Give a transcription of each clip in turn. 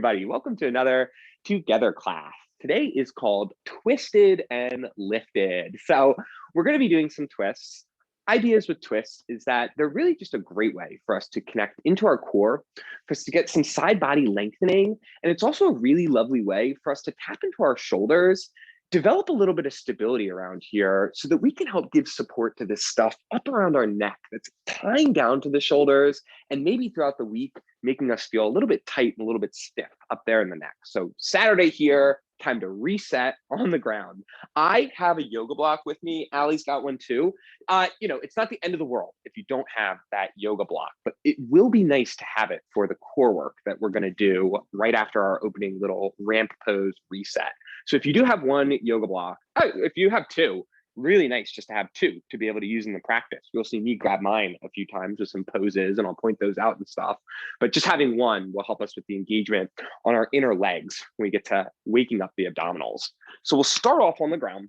Everybody, welcome to another Together class. Today is called Twisted and Lifted. So we're going to be doing some twists. Ideas with twists is that they're really just a great way for us to connect into our core, for us to get some side body lengthening. And it's also a really lovely way for us to tap into our shoulders, develop a little bit of stability around here so that we can help give support to this stuff up around our neck that's tying down to the shoulders and maybe throughout the week, making us feel a little bit tight and a little bit stiff up there in the neck. So Saturday here, time to reset on the ground. I have a yoga block with me. Allie's got one too. It's not the end of the world if you don't have that yoga block, but it will be nice to have it for the core work that we're going to do right after our opening little ramp pose reset. So if you do have one yoga block, if you have two, really nice just to have two to be able to use in the practice. You'll see me grab mine a few times with some poses and I'll point those out and stuff. But just having one will help us with the engagement on our inner legs when we get to waking up the abdominals. So we'll start off on the ground.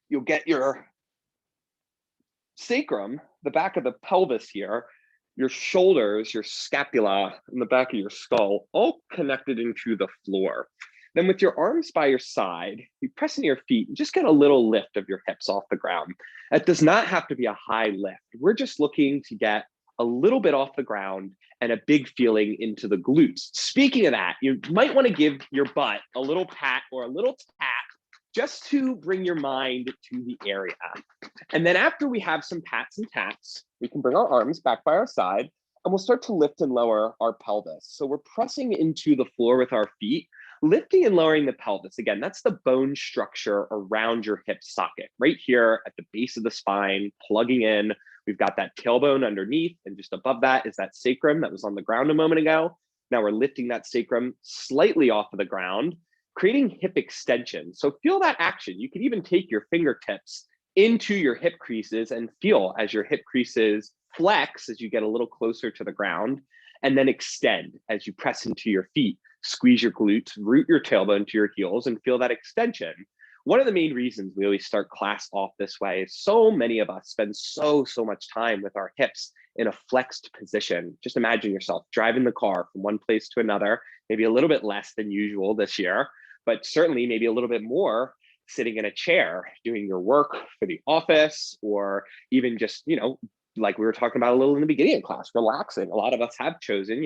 You'll get your sacrum, the back of the pelvis here, your shoulders, your scapula, and the back of your skull, all connected into the floor. Then with your arms by your side, you press into your feet and just get a little lift of your hips off the ground. It does not have to be a high lift. We're just looking to get a little bit off the ground and a big feeling into the glutes. Speaking of that, you might want to give your butt a little pat or a little tap just to bring your mind to the area. And then after we have some pats and taps, we can bring our arms back by our side and we'll start to lift and lower our pelvis. So we're pressing into the floor with our feet, lifting and lowering the pelvis. Again, that's the bone structure around your hip socket. Right here at the base of the spine, plugging in. We've got that tailbone underneath, and just above that is that sacrum that was on the ground a moment ago. Now we're lifting that sacrum slightly off of the ground, creating hip extension. So feel that action. You can even take your fingertips into your hip creases and feel as your hip creases flex as you get a little closer to the ground, and then extend as you press into your feet. Squeeze your glutes, root your tailbone to your heels, and feel that extension. One of the main reasons we always start class off this way is so many of us spend so much time with our hips in a flexed position. Just imagine yourself driving the car from one place to another, maybe a little bit less than usual this year, but certainly maybe a little bit more sitting in a chair, doing your work for the office, or even just, like we were talking about a little in the beginning of class, relaxing. A lot of us have chosen,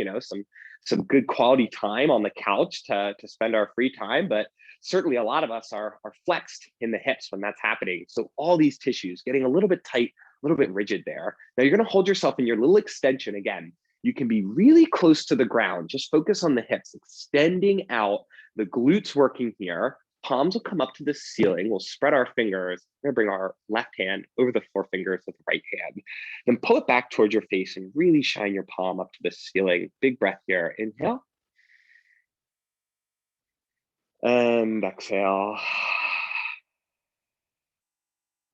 some good quality time on the couch to spend our free time, but certainly a lot of us are flexed in the hips when that's happening. So all these tissues getting a little bit tight, a little bit rigid there. Now you're going to hold yourself in your little extension again. You can be really close to the ground. Just focus on the hips, extending out, the glutes working here. Palms will come up to the ceiling. We'll spread our fingers. We're going to bring our left hand over the forefingers of the right hand. Then pull it back towards your face and really shine your palm up to the ceiling. Big breath here. Inhale. And exhale.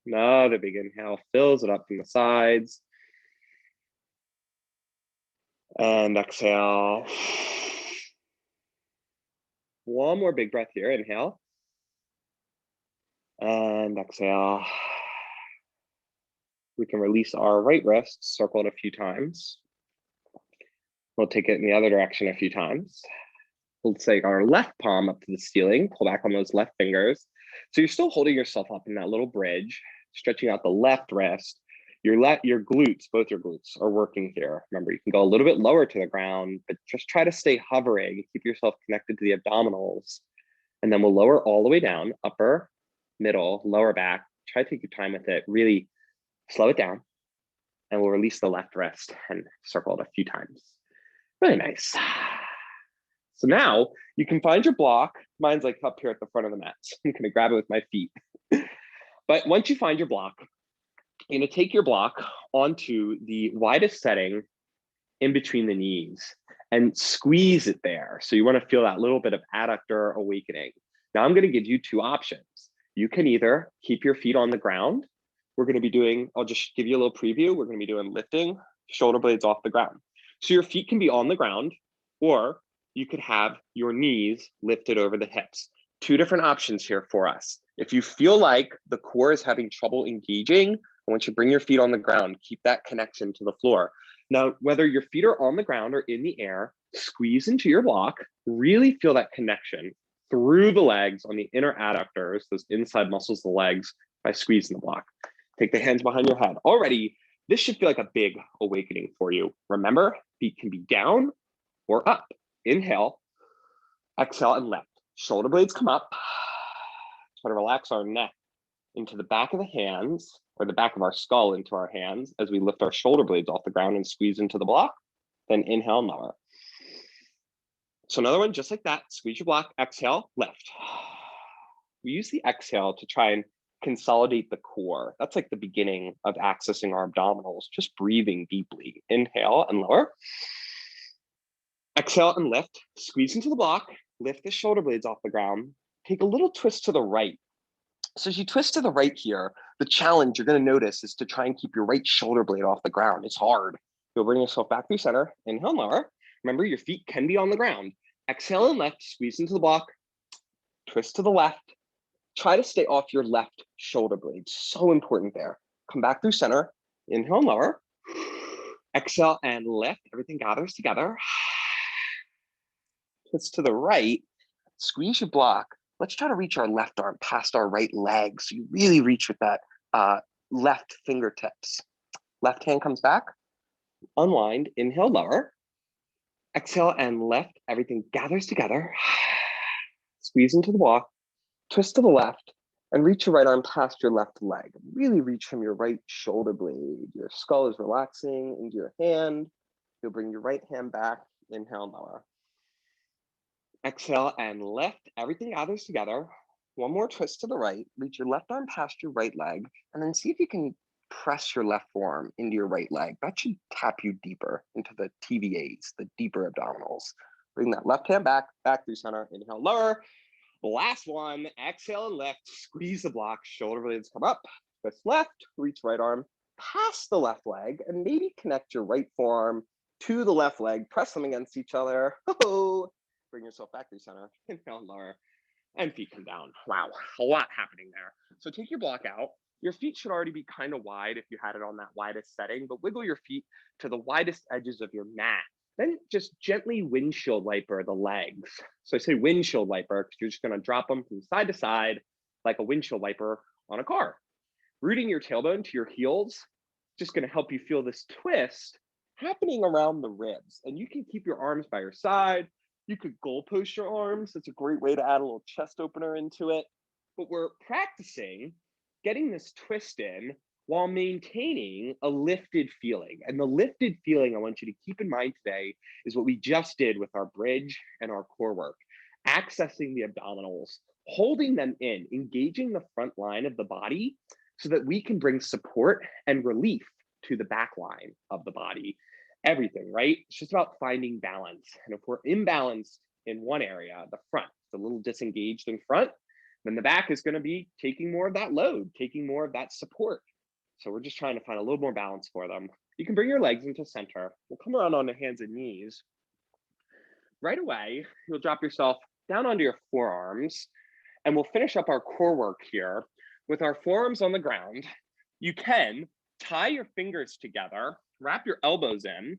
Another big inhale. Fills it up from the sides. And exhale. One more big breath here. Inhale. And exhale. We can release our right wrist, circle it a few times. We'll take it in the other direction a few times. We'll take our left palm up to the ceiling, pull back on those left fingers. So you're still holding yourself up in that little bridge, stretching out the left wrist. Your glutes, both your glutes are working here. Remember, you can go a little bit lower to the ground, but just try to stay hovering, keep yourself connected to the abdominals. And then we'll lower all the way down, upper, middle, lower back. Try to take your time with it. Really slow it down. And we'll release the left wrist and circle it a few times. Really nice. So now you can find your block. Mine's like up here at the front of the mat. So I'm going to grab it with my feet. But once you find your block, you're going to take your block onto the widest setting in between the knees and squeeze it there. So you want to feel that little bit of adductor awakening. Now I'm going to give you two options. You can either keep your feet on the ground. We're going to be doing, I'll just give you a little preview. We're going to be doing lifting shoulder blades off the ground. So your feet can be on the ground, or you could have your knees lifted over the hips. Two different options here for us. If you feel like the core is having trouble engaging, I want you to bring your feet on the ground, keep that connection to the floor. Now, whether your feet are on the ground or in the air, squeeze into your block, really feel that connection through the legs on the inner adductors, those inside muscles of the legs, by squeezing the block. Take the hands behind your head. Already, this should feel like a big awakening for you. Remember, feet can be down or up. Inhale, exhale, and lift. Shoulder blades come up. Try to relax our neck into the back of the hands, or the back of our skull into our hands as we lift our shoulder blades off the ground and squeeze into the block. Then inhale, lower. So another one just like that. Squeeze your block, exhale, lift. We use the exhale to try and consolidate the core. That's like the beginning of accessing our abdominals, just breathing deeply. Inhale and lower. Exhale and lift. Squeeze into the block. Lift the shoulder blades off the ground. Take a little twist to the right. So as you twist to the right here, the challenge you're going to notice is to try and keep your right shoulder blade off the ground. It's hard. You'll bring yourself back through center. Inhale and lower. Remember, your feet can be on the ground. Exhale and lift. Squeeze into the block. Twist to the left. Try to stay off your left shoulder blade. So important there. Come back through center. Inhale and lower. Exhale and lift. Everything gathers together. Twist to the right. Squeeze your block. Let's try to reach our left arm past our right leg. So you really reach with that left fingertips. Left hand comes back. Unwind. Inhale, lower. Exhale and lift. Everything gathers together. Squeeze into the block. Twist to the left and reach your right arm past your left leg. Really reach from your right shoulder blade. Your skull is relaxing into your hand. You'll bring your right hand back. Inhale, lower. Exhale and lift. Everything gathers together. One more twist to the right. Reach your left arm past your right leg. And then see if you can press your left forearm into your right leg. That should tap you deeper into the TVAs, the deeper abdominals. Bring that left hand back through center. Inhale, lower. Last one, exhale and lift, squeeze the block, shoulder blades come up, twist left, reach right arm past the left leg, and maybe connect your right forearm to the left leg, press them against each other. Oh, bring yourself back through center, inhale and lower, and feet come down. Wow, a lot happening there. So take your block out. Your feet should already be kind of wide if you had it on that widest setting, but wiggle your feet to the widest edges of your mat. Then just gently windshield wiper the legs. So I say windshield wiper because you're just going to drop them from side to side like a windshield wiper on a car. Rooting your tailbone to your heels, just going to help you feel this twist happening around the ribs. And you can keep your arms by your side. You could goalpost your arms. It's a great way to add a little chest opener into it. But we're practicing getting this twist in while maintaining a lifted feeling. And the lifted feeling I want you to keep in mind today is what we just did with our bridge and our core work. Accessing the abdominals, holding them in, engaging the front line of the body so that we can bring support and relief to the back line of the body. Everything, right? It's just about finding balance. And if we're imbalanced in one area, the front, it's a little disengaged in front, then the back is going to be taking more of that load, taking more of that support. So we're just trying to find a little more balance for them. You can bring your legs into center. We'll come around on the hands and knees. Right away, you'll drop yourself down onto your forearms, and we'll finish up our core work here with our forearms on the ground. You can tie your fingers together, wrap your elbows in,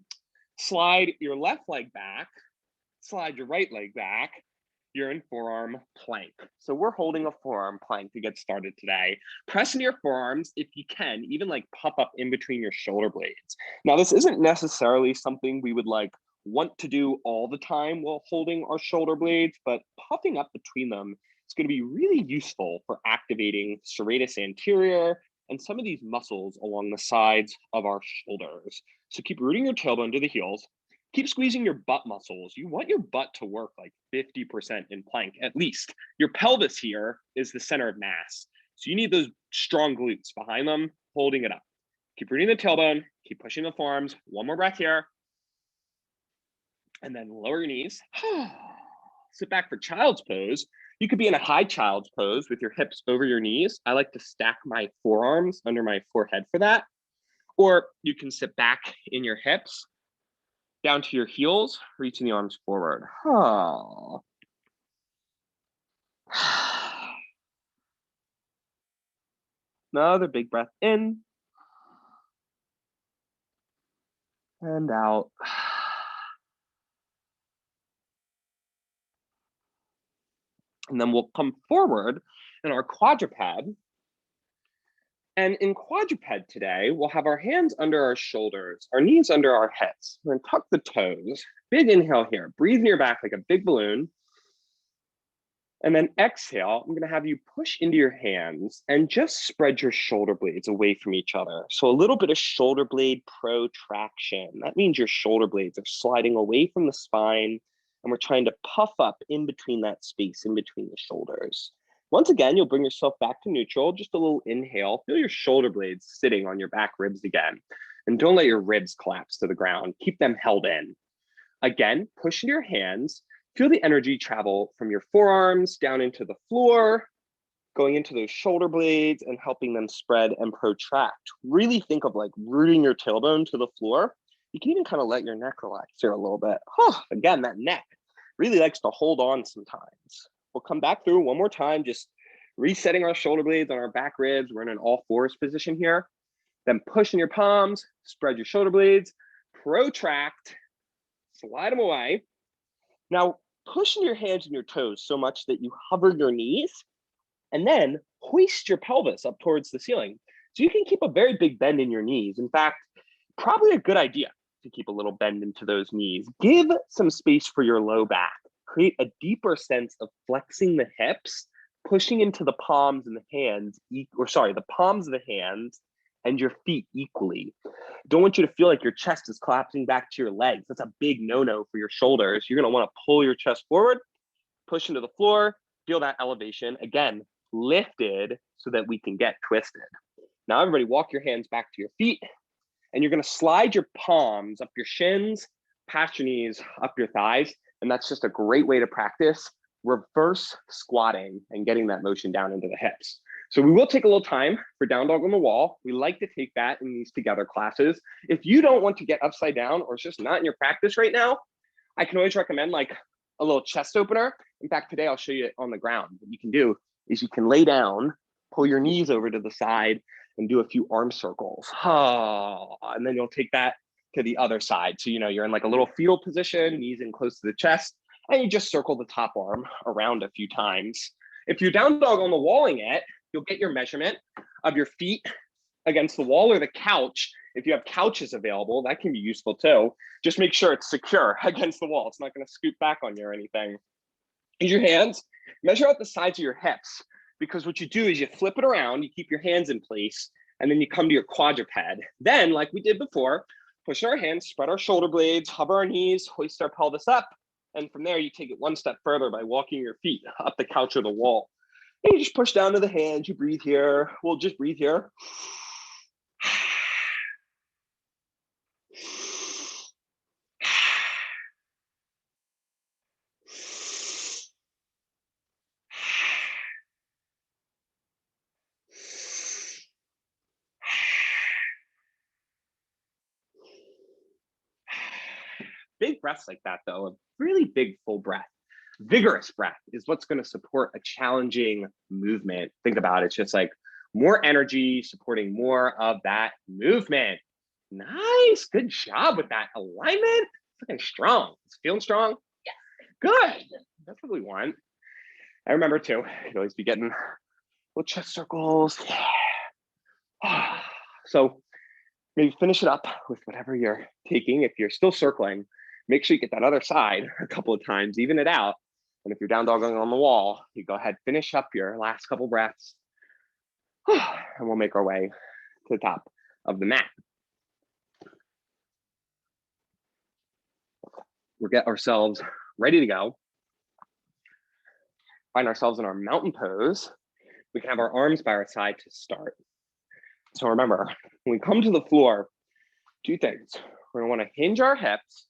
slide your left leg back, slide your right leg back. You're in forearm plank. So we're holding a forearm plank to get started today. Press into your forearms if you can, even like puff up in between your shoulder blades. Now, this isn't necessarily something we would like want to do all the time while holding our shoulder blades, but puffing up between them is going to be really useful for activating serratus anterior and some of these muscles along the sides of our shoulders. So keep rooting your tailbone to the heels. Keep squeezing your butt muscles. You want your butt to work like 50% in plank, at least. Your pelvis here is the center of mass. So you need those strong glutes behind them, holding it up. Keep rooting the tailbone, keep pushing the forearms. One more breath here. And then lower your knees. Sit back for child's pose. You could be in a high child's pose with your hips over your knees. I like to stack my forearms under my forehead for that. Or you can sit back in your hips, down to your heels, reaching the arms forward. Another big breath in and out. And then we'll come forward in our quadruped. And in quadruped today, we'll have our hands under our shoulders, our knees under our hips. We're gonna tuck the toes. Big inhale here. Breathe in your back like a big balloon. And then exhale, I'm gonna have you push into your hands and just spread your shoulder blades away from each other. So a little bit of shoulder blade protraction. That means your shoulder blades are sliding away from the spine, and we're trying to puff up in between that space, in between the shoulders. Once again, you'll bring yourself back to neutral, just a little inhale. Feel your shoulder blades sitting on your back ribs again. And don't let your ribs collapse to the ground. Keep them held in. Again, push into your hands. Feel the energy travel from your forearms down into the floor, going into those shoulder blades and helping them spread and protract. Really think of like rooting your tailbone to the floor. You can even kind of let your neck relax here a little bit. Again, that neck really likes to hold on sometimes. We'll come back through one more time, just resetting our shoulder blades on our back ribs. We're in an all fours position here. Then push in your palms, spread your shoulder blades, protract, slide them away. Now, push in your hands and your toes so much that you hover your knees, and then hoist your pelvis up towards the ceiling. So you can keep a very big bend in your knees. In fact, probably a good idea to keep a little bend into those knees. Give some space for your low back. Create a deeper sense of flexing the hips, pushing into the palms and the hands, the palms of the hands and your feet equally. Don't want you to feel like your chest is collapsing back to your legs. That's a big no-no for your shoulders. You're gonna wanna pull your chest forward, push into the floor, feel that elevation. Again, lifted so that we can get twisted. Now everybody walk your hands back to your feet, and you're gonna slide your palms up your shins, past your knees, up your thighs. And that's just a great way to practice reverse squatting and getting that motion down into the hips. So we will take a little time for down dog on the wall. We like to take that in these together classes. If you don't want to get upside down or it's just not in your practice right now, I can always recommend like a little chest opener. In fact, today I'll show you it on the ground. What you can do is you can lay down, pull your knees over to the side and do a few arm circles. And then you'll take that to the other side. So, you're in like a little fetal position, knees in close to the chest, and you just circle the top arm around a few times. If you're down dog on the walling it, you'll get your measurement of your feet against the wall or the couch. If you have couches available, that can be useful too. Just make sure it's secure against the wall. It's not going to scoot back on you or anything. Use your hands, measure out the sides of your hips, because what you do is you flip it around, you keep your hands in place, and then you come to your quadruped. Then, like we did before, push our hands, spread our shoulder blades, hover our knees, hoist our pelvis up. And from there, you take it one step further by walking your feet up the couch or the wall. And you just push down to the hands, you breathe here. We'll just breathe here. Big breaths like that, though, a really big full breath. Vigorous breath is what's going to support a challenging movement. Think about it. It's just like more energy supporting more of that movement. Nice. Good job with that alignment. It's looking strong. It's feeling strong. Yeah. Good. That's what we want. I remember too, you'd always be getting little chest circles. Yeah. So maybe finish it up with whatever you're taking. If you're still circling, make sure you get that other side a couple of times, even it out. And if you're down dogging on the wall, you go ahead, finish up your last couple breaths. And we'll make our way to the top of the mat. We'll get ourselves ready to go. Find ourselves in our mountain pose. We can have our arms by our side to start. So remember, when we come to the floor, two things. We're gonna wanna hinge our hips,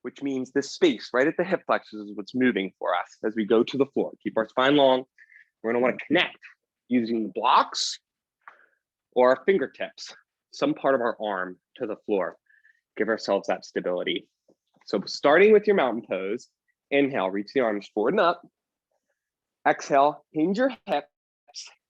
which means this space right at the hip flexors is what's moving for us as we go to the floor. Keep our spine long. We're gonna wanna connect using the blocks or our fingertips, some part of our arm to the floor. Give ourselves that stability. So starting with your mountain pose, inhale, reach the arms forward and up. Exhale, hinge your hips,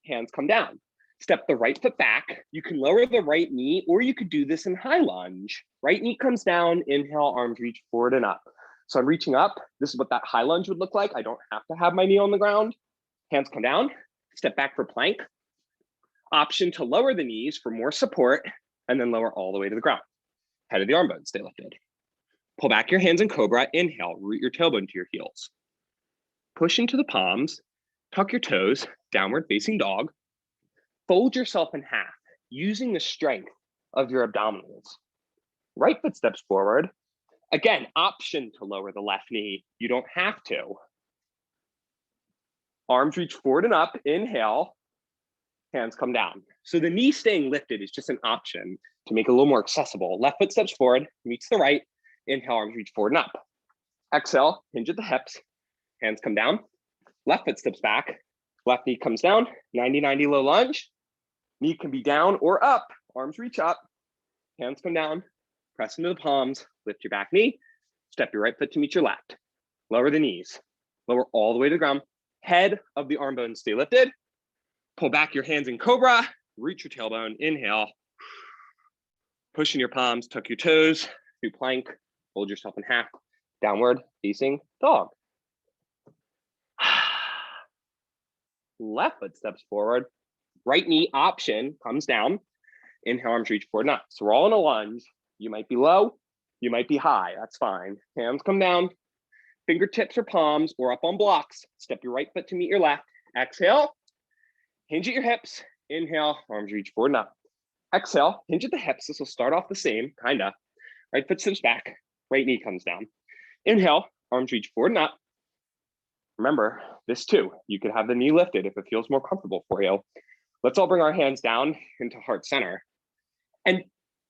hands come down. Step the right foot back. You can lower the right knee, or you could do this in high lunge. Right knee comes down, inhale, arms reach forward and up. So I'm reaching up. This is what that high lunge would look like. I don't have to have my knee on the ground. Hands come down, step back for plank. Option to lower the knees for more support, and then lower all the way to the ground. Head of the arm bones stay lifted. Pull back your hands in cobra, inhale, root your tailbone to your heels. Push into the palms, tuck your toes, downward facing dog. Fold yourself in half, using the strength of your abdominals. Right foot steps forward. Again, option to lower the left knee. You don't have to. Arms reach forward and up, inhale, hands come down. So the knee staying lifted is just an option to make it a little more accessible. Left foot steps forward, meets the right, inhale, arms reach forward and up. Exhale, hinge at the hips, hands come down. Left foot steps back, left knee comes down, 90-90 low lunge. Knee can be down or up, arms reach up, hands come down, press into the palms, lift your back knee, step your right foot to meet your left. Lower the knees, lower all the way to the ground. Head of the arm bones stay lifted. Pull back your hands in cobra, reach your tailbone, inhale. Push in your palms, tuck your toes, do plank, fold yourself in half, downward facing dog. Left foot steps forward, right knee option comes down, inhale, arms reach forward and up. So we're all in a lunge. You might be low, you might be high, that's fine. Hands come down, fingertips or palms or up on blocks. Step your right foot to meet your left. Exhale, hinge at your hips. Inhale, arms reach forward and up. Exhale, hinge at the hips. This will start off the same, kinda. Right foot steps back, right knee comes down. Inhale, arms reach forward and up. Remember, this too, you could have the knee lifted if it feels more comfortable for you. Let's all bring our hands down into heart center. And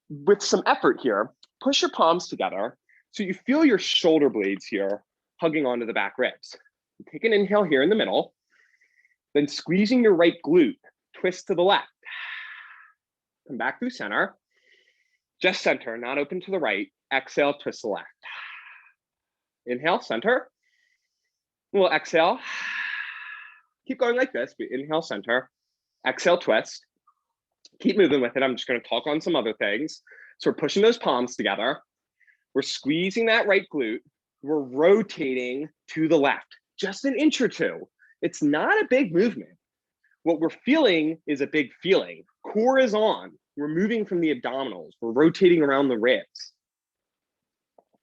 with some effort here, push your palms together so you feel your shoulder blades here hugging onto the back ribs. Take an inhale here in the middle, then squeezing your right glute, twist to the left. Come back through center, just center, not open to the right. Exhale, twist to the left. Inhale, center. We'll exhale. Keep going like this, but inhale, center. Exhale, twist. Keep moving with it. I'm just going to talk on some other things. So we're pushing those palms together. We're squeezing that right glute. We're rotating to the left, just an inch or two. It's not a big movement. What we're feeling is a big feeling. Core is on. We're moving from the abdominals. We're rotating around the ribs.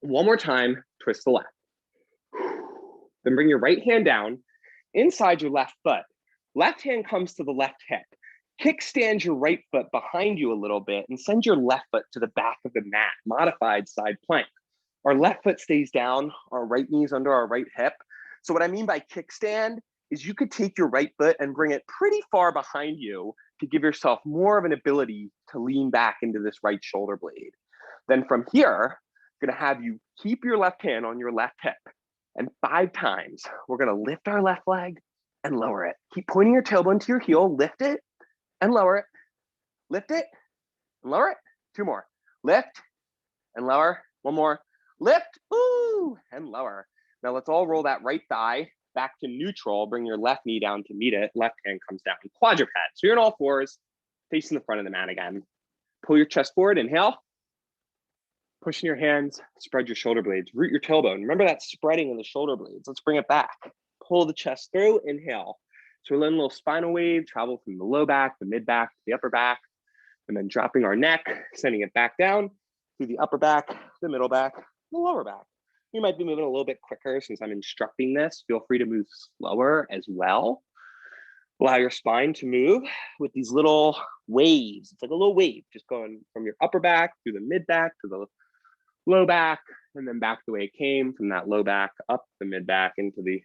One more time, twist the left. Then bring your right hand down inside your left foot. Left hand comes to the left hip. Kickstand your right foot behind you a little bit and send your left foot to the back of the mat, modified side plank. Our left foot stays down, our right knee's under our right hip. So what I mean by kickstand is you could take your right foot and bring it pretty far behind you to give yourself more of an ability to lean back into this right shoulder blade. Then from here, I'm gonna have you keep your left hand on your left hip. And 5 times, we're gonna lift our left leg and lower it. Keep pointing your tailbone to your heel, lift it and lower it. Lift it and lower it. 2 more. Lift and lower. 1 more. Lift, ooh, and lower. Now let's all roll that right thigh back to neutral. Bring your left knee down to meet it. Left hand comes down. Quadruped. So you're in all fours, facing the front of the mat again. Pull your chest forward, inhale. Pushing your hands, spread your shoulder blades, root your tailbone. Remember that spreading in the shoulder blades. Let's bring it back. Pull the chest through, inhale. So we're letting a little spinal wave travel from the low back, the mid back, the upper back, and then dropping our neck, sending it back down through the upper back, the middle back, the lower back. You might be moving a little bit quicker since I'm instructing this. Feel free to move slower as well. Allow your spine to move with these little waves. It's like a little wave, just going from your upper back through the mid back to the low back, and then back the way it came from that low back up the mid back into the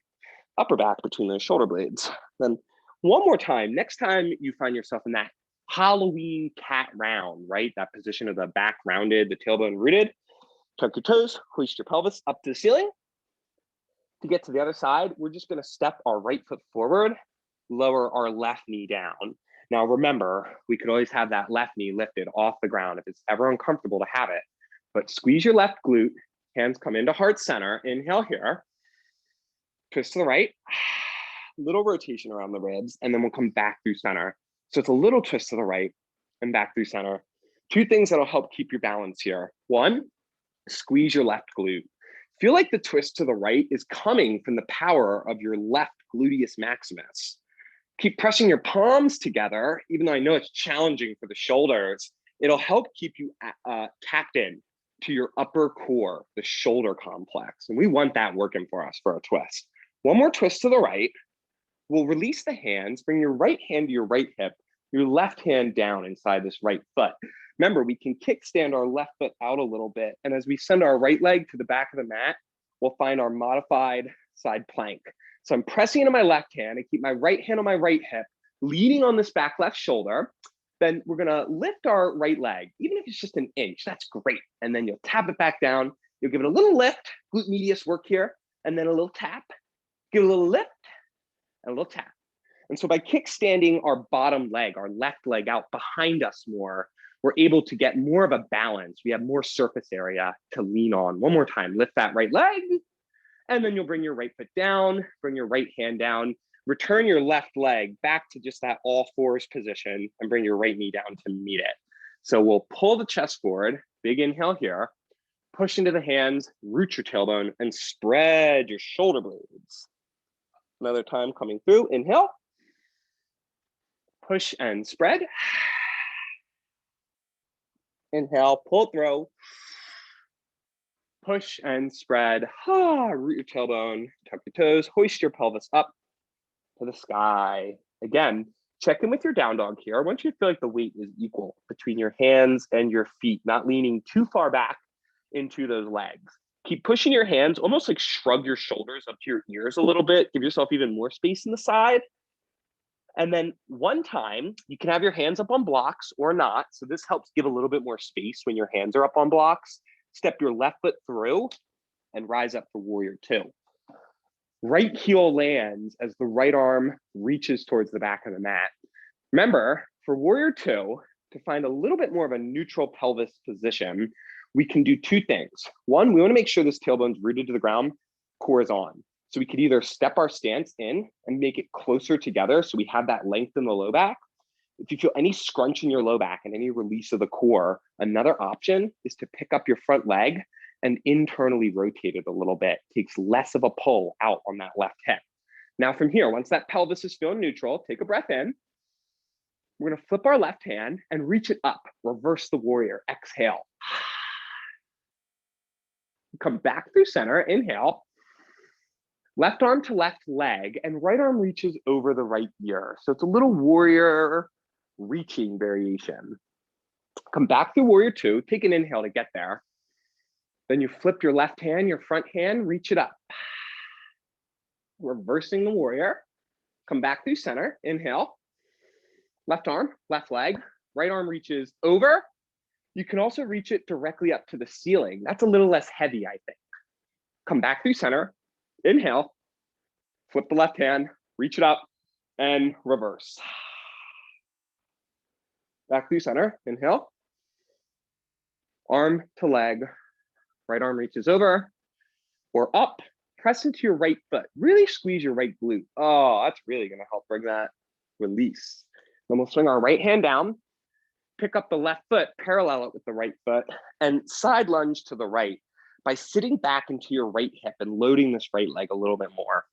upper back between those shoulder blades. Then one more time, next time you find yourself in that Halloween cat round, right? That position of the back rounded, the tailbone rooted, tuck your toes, hoist your pelvis up to the ceiling. To get to the other side, we're just gonna step our right foot forward, lower our left knee down. Now remember, we could always have that left knee lifted off the ground if it's ever uncomfortable to have it. But squeeze your left glute, hands come into heart center, inhale here, twist to the right, little rotation around the ribs, and then we'll come back through center. So it's a little twist to the right and back through center. 2 things that'll help keep your balance here. 1, squeeze your left glute. Feel like the twist to the right is coming from the power of your left gluteus maximus. Keep pressing your palms together, even though I know it's challenging for the shoulders. It'll help keep you tapped in to your upper core, the shoulder complex. And we want that working for us for a twist. One more twist to the right. We'll release the hands, bring your right hand to your right hip, your left hand down inside this right foot. Remember, we can kickstand our left foot out a little bit. And as we send our right leg to the back of the mat, we'll find our modified side plank. So I'm pressing into my left hand. I keep my right hand on my right hip, leaning on this back left shoulder. Then we're gonna lift our right leg, even if it's just an inch, that's great. And then you'll tap it back down. You'll give it a little lift, glute medius work here, and then a little tap, give it a little lift, and a little tap. And so by kickstanding our bottom leg, our left leg out behind us more, we're able to get more of a balance. We have more surface area to lean on. One more time, lift that right leg, and then you'll bring your right foot down, bring your right hand down, return your left leg back to just that all fours position and bring your right knee down to meet it. So we'll pull the chest forward, big inhale here, push into the hands, root your tailbone, and spread your shoulder blades. Another time coming through, inhale, push and spread. Inhale, pull it through, push and spread. Root your tailbone, tuck your toes, hoist your pelvis up to the sky. Again, check in with your down dog here. I want you to feel like the weight is equal between your hands and your feet, not leaning too far back into those legs. Keep pushing your hands, almost like shrug your shoulders up to your ears a little bit. Give yourself even more space in the side. And then one time, you can have your hands up on blocks or not. So this helps give a little bit more space when your hands are up on blocks. Step your left foot through and rise up for warrior two. Right heel lands as the right arm reaches towards the back of the mat. Remember, for warrior two, to find a little bit more of a neutral pelvis position, we can do two things. One, we want to make sure this tailbone's rooted to the ground, core is on. So we could either step our stance in and make it closer together so we have that length in the low back. If you feel any scrunch in your low back and any release of the core, another option is to pick up your front leg and internally rotate it a little bit. It takes less of a pull out on that left hip. Now from here, once that pelvis is feeling neutral, take a breath in. We're gonna flip our left hand and reach it up, reverse the warrior, exhale. Come back through center, inhale. Left arm to left leg, and right arm reaches over the right ear. So it's a little warrior reaching variation. Come back through warrior two, take an inhale to get there. Then you flip your left hand, your front hand, reach it up. Reversing the warrior. Come back through center, inhale. Left arm, left leg, right arm reaches over. You can also reach it directly up to the ceiling. That's a little less heavy, I think. Come back through center, inhale, flip the left hand, reach it up, and reverse. Back through center, inhale. Arm to leg, right arm reaches over or up. Press into your right foot. Really squeeze your right glute. Oh, that's really gonna help bring that release. Then we'll swing our right hand down, pick up the left foot, parallel it with the right foot, and side lunge to the right by sitting back into your right hip and loading this right leg a little bit more.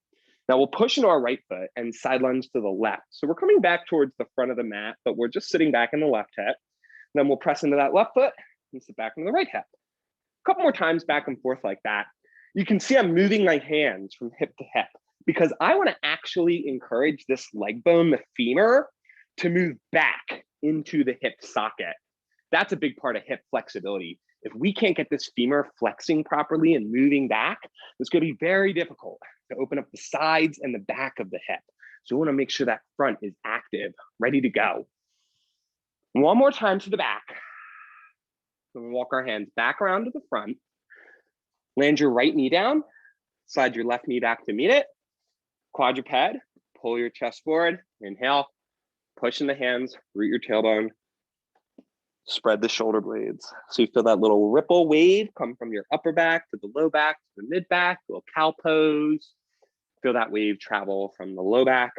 Now we'll push into our right foot and side lunge to the left. So we're coming back towards the front of the mat, but we're just sitting back in the left hip. Then we'll press into that left foot and sit back into the right hip. A couple more times back and forth like that. You can see I'm moving my hands from hip to hip because I want to actually encourage this leg bone, the femur, to move back into the hip socket. That's a big part of hip flexibility. If we can't get this femur flexing properly and moving back, it's going to be very difficult to open up the sides and the back of the hip. So we want to make sure that front is active, ready to go. One more time to the back. So we walk our hands back around to the front. Land your right knee down, slide your left knee back to meet it. Quadruped, pull your chest forward, inhale, push in the hands, root your tailbone, spread the shoulder blades. So you feel that little ripple wave come from your upper back to the low back to the mid back, little cow pose. Feel that wave travel from the low back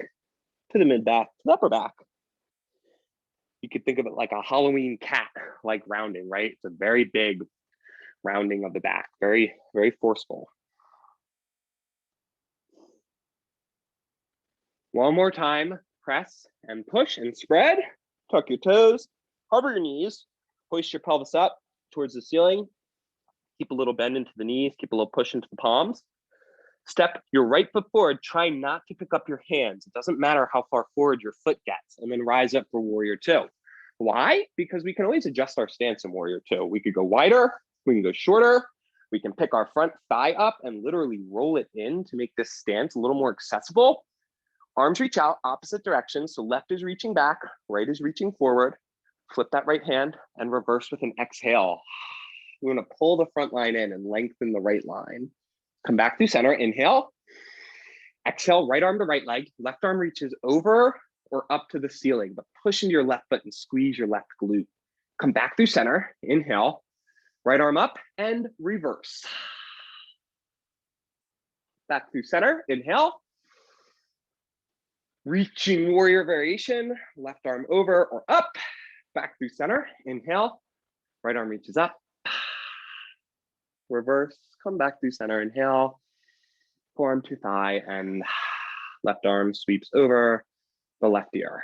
to the mid back to the upper back. You could think of it like a Halloween cat, like rounding, right? It's a very big rounding of the back, very, very forceful. One more time, press and push and spread. Tuck your toes, hover your knees, hoist your pelvis up towards the ceiling. Keep a little bend into the knees, keep a little push into the palms. Step your right foot forward. Try not to pick up your hands. It doesn't matter how far forward your foot gets. And then rise up for warrior two. Why? Because we can always adjust our stance in warrior two. We could go wider, we can go shorter. We can pick our front thigh up and literally roll it in to make this stance a little more accessible. Arms reach out opposite directions. So left is reaching back, right is reaching forward. Flip that right hand and reverse with an exhale. We want to pull the front line in and lengthen the right line. Come back through center, inhale. Exhale, right arm to right leg. Left arm reaches over or up to the ceiling, but push into your left foot and squeeze your left glute. Come back through center, inhale. Right arm up and reverse. Back through center, inhale. Reaching warrior variation, left arm over or up. Back through center, inhale. Right arm reaches up. Reverse, come back through center, inhale. Forearm to thigh and left arm sweeps over the left ear.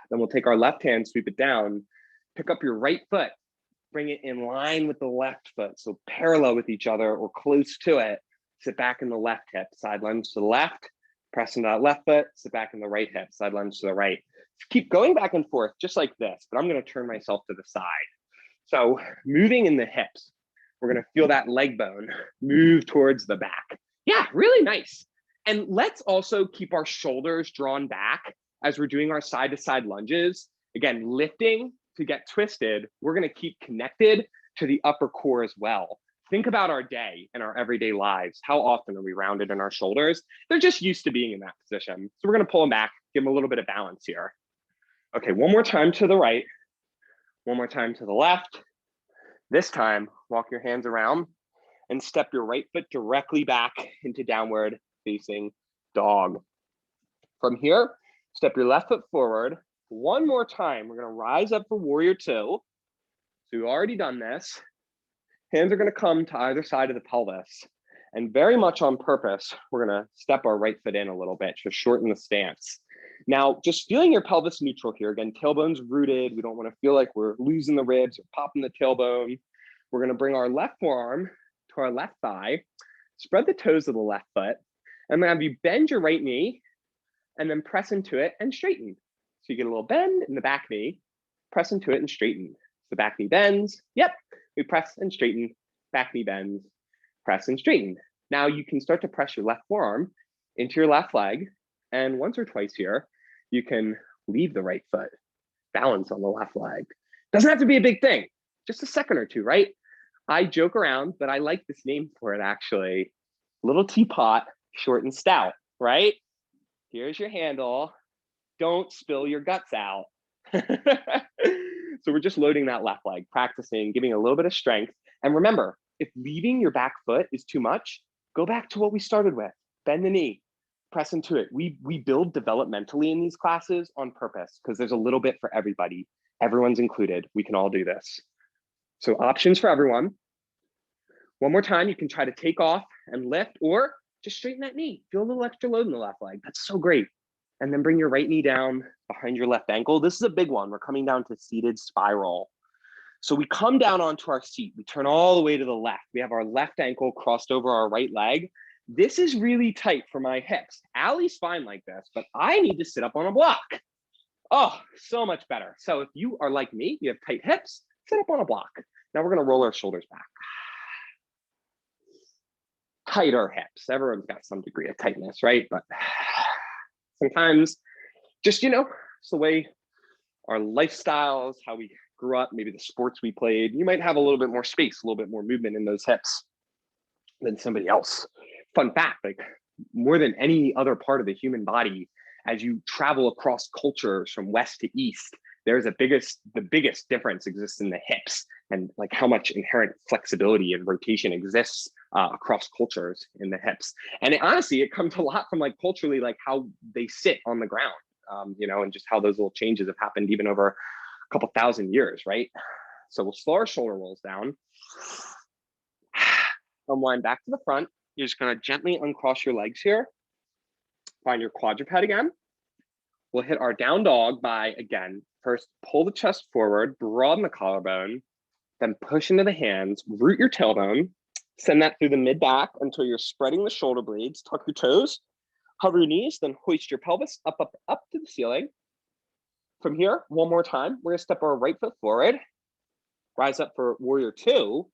Then we'll take our left hand, sweep it down, pick up your right foot, bring it in line with the left foot. So parallel with each other or close to it. Sit back in the left hip, side lunge to the left, press into that left foot, sit back in the right hip, side lunge to the right. Keep going back and forth just like this, but I'm gonna turn myself to the side. So moving in the hips, we're gonna feel that leg bone move towards the back. Yeah, really nice. And let's also keep our shoulders drawn back as we're doing our side-to-side lunges. Again, lifting to get twisted, we're gonna keep connected to the upper core as well. Think about our day and our everyday lives. How often are we rounded in our shoulders? They're just used to being in that position. So we're gonna pull them back, give them a little bit of balance here. Okay, one more time to the right, one more time to the left. This time, walk your hands around and step your right foot directly back into downward facing dog. From here, step your left foot forward. One more time, we're gonna rise up for warrior two. So we've already done this. Hands are gonna come to either side of the pelvis. And very much on purpose, we're gonna step our right foot in a little bit to shorten the stance. Now, just feeling your pelvis neutral here. Again, tailbone's rooted. We don't wanna feel like we're losing the ribs or popping the tailbone. We're gonna bring our left forearm to our left thigh, spread the toes of the left foot, and then have you bend your right knee and then press into it and straighten. So you get a little bend in the back knee, press into it and straighten. The back knee bends. Yep, we press and straighten, back knee bends, press and straighten. Now you can start to press your left forearm into your left leg. And once or twice here, you can leave the right foot, balance on the left leg. Doesn't have to be a big thing, just a second or two, right? I joke around, but I like this name for it actually. Little teapot, short and stout, right? Here's your handle. Don't spill your guts out. So we're just loading that left leg, practicing, giving a little bit of strength. And remember, if leaving your back foot is too much, go back to what we started with. Bend the knee, press into it. We build developmentally in these classes on purpose because there's a little bit for everybody. Everyone's included. We can all do this. So options for everyone. One more time, you can try to take off and lift or just straighten that knee. Feel a little extra load in the left leg. That's so great. And then bring your right knee down behind your left ankle. This is a big one. We're coming down to seated spiral. So we come down onto our seat. We turn all the way to the left. We have our left ankle crossed over our right leg. This is really tight for my hips. Allie's fine like this, but I need to sit up on a block. Oh, so much better. So if you are like me, you have tight hips, sit up on a block. Now we're gonna roll our shoulders back. Tighter hips. Everyone's got some degree of tightness, right? But sometimes just, it's the way our lifestyles, how we grew up, maybe the sports we played, you might have a little bit more space, a little bit more movement in those hips than somebody else. Fun fact, like more than any other part of the human body, as you travel across cultures from west to east, the biggest difference exists in the hips and like how much inherent flexibility and rotation exists across cultures in the hips. And honestly, it comes a lot from like culturally, like how they sit on the ground, and just how those little changes have happened even over a couple thousand years, right? So we'll slow our shoulder rolls down. Unwind back to the front. You're just gonna gently uncross your legs here. Find your quadruped again. We'll hit our down dog by, again, first pull the chest forward, broaden the collarbone, then push into the hands, root your tailbone, send that through the mid-back until you're spreading the shoulder blades, tuck your toes, hover your knees, then hoist your pelvis up, up, up to the ceiling. From here, one more time, we're gonna step our right foot forward, rise up for warrior two,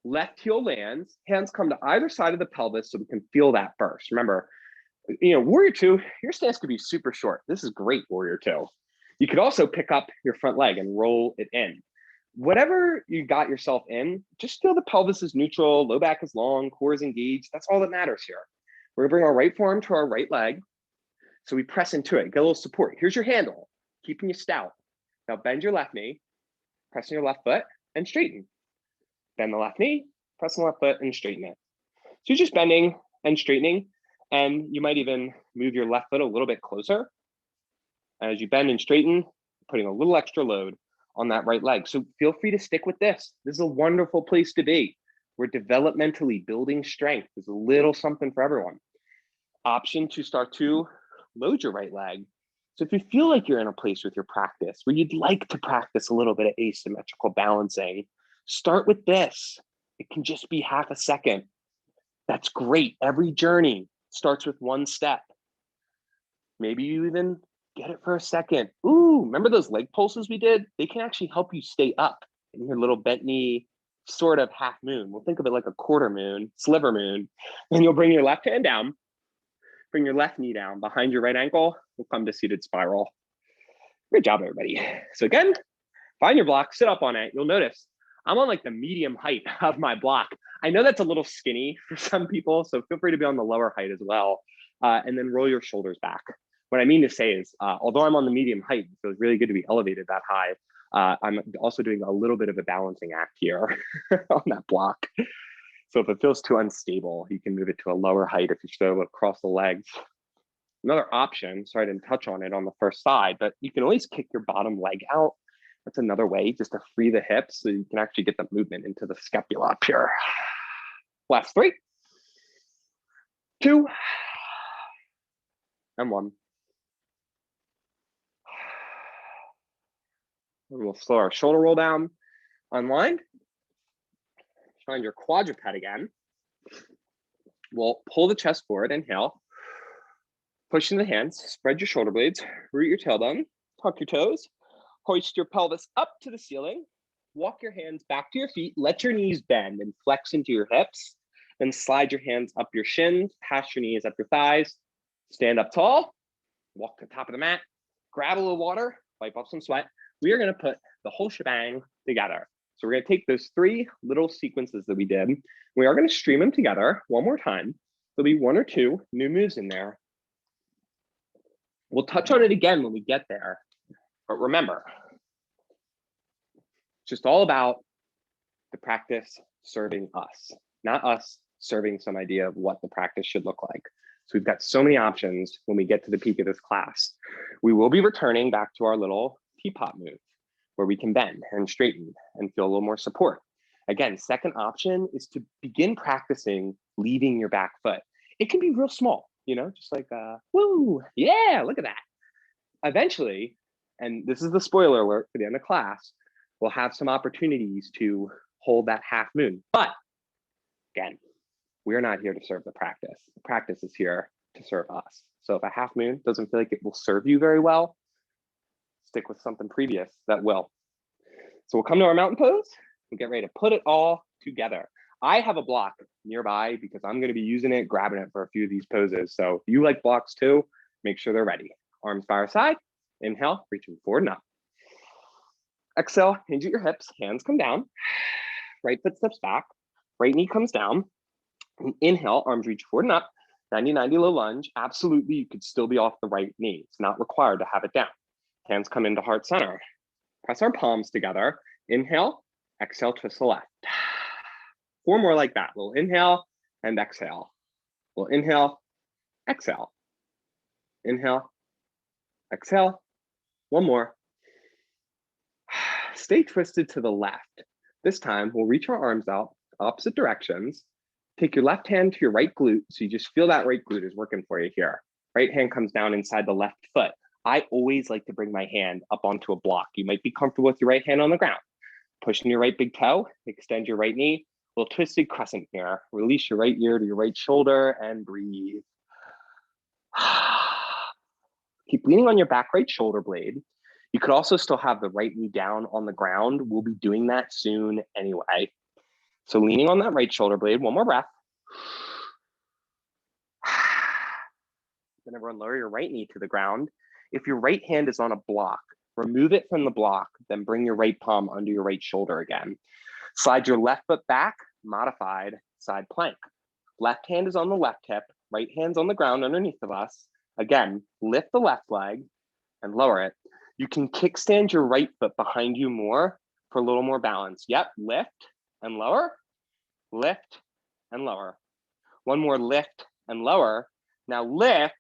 left heel lands, hands come to either side of the pelvis so we can feel that first. Remember, warrior two, your stance could be super short. This is great, warrior two. You could also pick up your front leg and roll it in. Whatever you got yourself in, just feel the pelvis is neutral, low back is long, core is engaged. That's all that matters here. We're gonna bring our right forearm to our right leg. So we press into it, get a little support. Here's your handle, keeping you stout. Now bend your left knee, press on your left foot and straighten. Bend the left knee, press on the left foot and straighten it. So you're just bending and straightening, and you might even move your left foot a little bit closer. As you bend and straighten, putting a little extra load on that right leg. So feel free to stick with this. This is a wonderful place to be. We're developmentally building strength. There's a little something for everyone. Option to start to load your right leg. So if you feel like you're in a place with your practice where you'd like to practice a little bit of asymmetrical balancing, start with this. It can just be half a second. That's great. Every journey starts with one step. Maybe you even get it for a second. Ooh, remember those leg pulses we did? They can actually help you stay up in your little bent knee sort of half moon. We'll think of it like a quarter moon, sliver moon. And you'll bring your left hand down, bring your left knee down behind your right ankle. We'll come to seated spiral. Great job, everybody. So again, find your block, sit up on it. You'll notice I'm on like the medium height of my block. I know that's a little skinny for some people, so feel free to be on the lower height as well. And then roll your shoulders back. What I mean to say is, although I'm on the medium height, it feels really good to be elevated that high. I'm also doing a little bit of a balancing act here on that block. So if it feels too unstable, you can move it to a lower height if you're still able to cross the legs. Another option, sorry I didn't touch on it on the first side, but you can always kick your bottom leg out. That's another way just to free the hips so you can actually get the movement into the scapula up here. Last 3, 2, and 1. We'll slow our shoulder roll down, unwind. Find your quadruped again. We'll pull the chest forward, inhale. Push in the hands, spread your shoulder blades, root your tailbone, tuck your toes, hoist your pelvis up to the ceiling, walk your hands back to your feet, let your knees bend and flex into your hips, then slide your hands up your shins, pass your knees up your thighs, stand up tall, walk to the top of the mat, grab a little water, wipe off some sweat. We are gonna put the whole shebang together. So we're gonna take those 3 little sequences that we did. We are gonna stream them together one more time. There'll be 1 or 2 new moves in there. We'll touch on it again when we get there. But remember, it's just all about the practice serving us, not us serving some idea of what the practice should look like. So we've got so many options when we get to the peak of this class. We will be returning back to our little teapot move where we can bend and straighten and feel a little more support. Again, second option is to begin practicing leaving your back foot. It can be real small, just like, woo, yeah, look at that. Eventually, and this is the spoiler alert for the end of class, we'll have some opportunities to hold that half moon. But again, we're not here to serve the practice. The practice is here to serve us. So if a half moon doesn't feel like it will serve you very well, stick with something previous that will. So we'll come to our mountain pose and get ready to put it all together. I have a block nearby because I'm going to be using it, grabbing it for a few of these poses. So if you like blocks too, make sure they're ready. Arms by our side. Inhale, reaching forward and up. Exhale, hinge at your hips, hands come down. Right foot steps back, right knee comes down. And inhale, arms reach forward and up. 90-90 low lunge. Absolutely, you could still be off the right knee. It's not required to have it down. Hands come into heart center. Press our palms together. Inhale, exhale, twist the left. 4 more like that. We'll inhale and exhale. We'll inhale, exhale. Inhale, exhale. 1 more. Stay twisted to the left. This time, we'll reach our arms out, opposite directions. Take your left hand to your right glute, so you just feel that right glute is working for you here. Right hand comes down inside the left foot. I always like to bring my hand up onto a block. You might be comfortable with your right hand on the ground. Pushing your right big toe, extend your right knee, a little twisted crescent here. Release your right ear to your right shoulder and breathe. Keep leaning on your back right shoulder blade. You could also still have the right knee down on the ground. We'll be doing that soon anyway. So leaning on that right shoulder blade, one more breath. Then everyone lower your right knee to the ground. If your right hand is on a block, remove it from the block, then bring your right palm under your right shoulder again. Slide your left foot back, modified side plank. Left hand is on the left hip, right hand's on the ground underneath of us. Again, lift the left leg and lower it. You can kickstand your right foot behind you more for a little more balance. Yep, lift and lower, lift and lower. One more lift and lower. Now lift,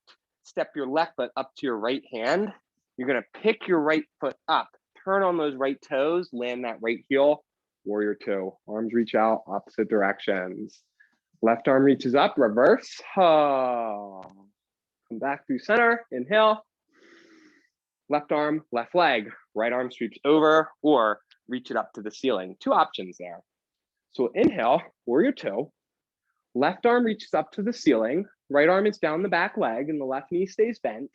step your left foot up to your right hand. You're gonna pick your right foot up, turn on those right toes, land that right heel, warrior two. Arms reach out, opposite directions. Left arm reaches up, reverse. Come back through center, inhale. Left arm, left leg, right arm sweeps over or reach it up to the ceiling. Two options there. So inhale, warrior two. Left arm reaches up to the ceiling, right arm is down the back leg and the left knee stays bent.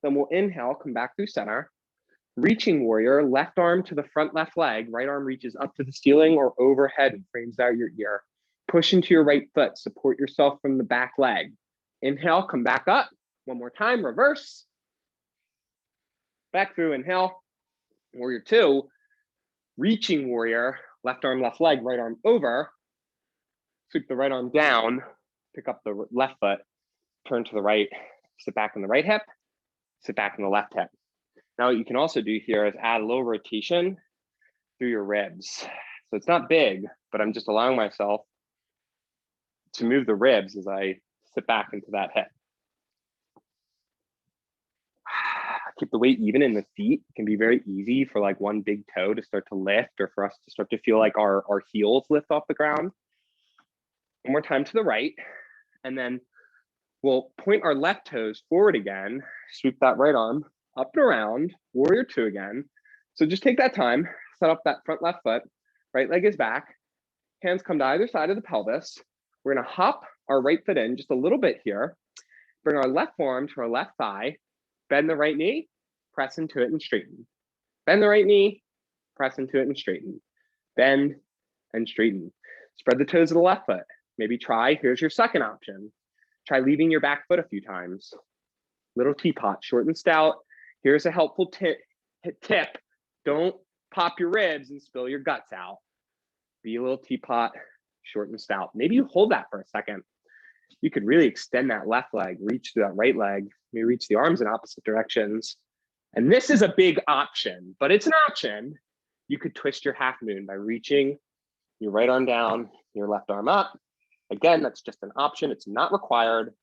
Then we'll inhale, come back through center. Reaching warrior, left arm to the front left leg, right arm reaches up to the ceiling or overhead and frames out your ear. Push into your right foot, support yourself from the back leg. Inhale, come back up. One more time, reverse. Back through, inhale. Warrior two, reaching warrior, left arm, left leg, right arm over. Sweep the right arm down, pick up the left foot, turn to the right, sit back in the right hip, sit back in the left hip. Now what you can also do here is add a little rotation through your ribs. So it's not big, but I'm just allowing myself to move the ribs as I sit back into that hip. Keep the weight even in the feet. It can be very easy for like one big toe to start to lift or for us to start to feel like our heels lift off the ground. One more time to the right. And then we'll point our left toes forward again, sweep that right arm up and around, warrior two again. So just take that time, set up that front left foot, right leg is back, hands come to either side of the pelvis. We're gonna hop our right foot in just a little bit here, bring our left forearm to our left thigh, bend the right knee, press into it and straighten. Bend the right knee, press into it and straighten. Bend and straighten. Spread the toes of the left foot. Maybe try, here's your second option. Try leaving your back foot a few times. Little teapot, short and stout. Here's a helpful tip. Don't pop your ribs and spill your guts out. Be a little teapot, short and stout. Maybe you hold that for a second. You could really extend that left leg, reach to that right leg, maybe reach the arms in opposite directions. And this is a big option, but it's an option. You could twist your half moon by reaching your right arm down, your left arm up. Again, that's just an option. It's not required.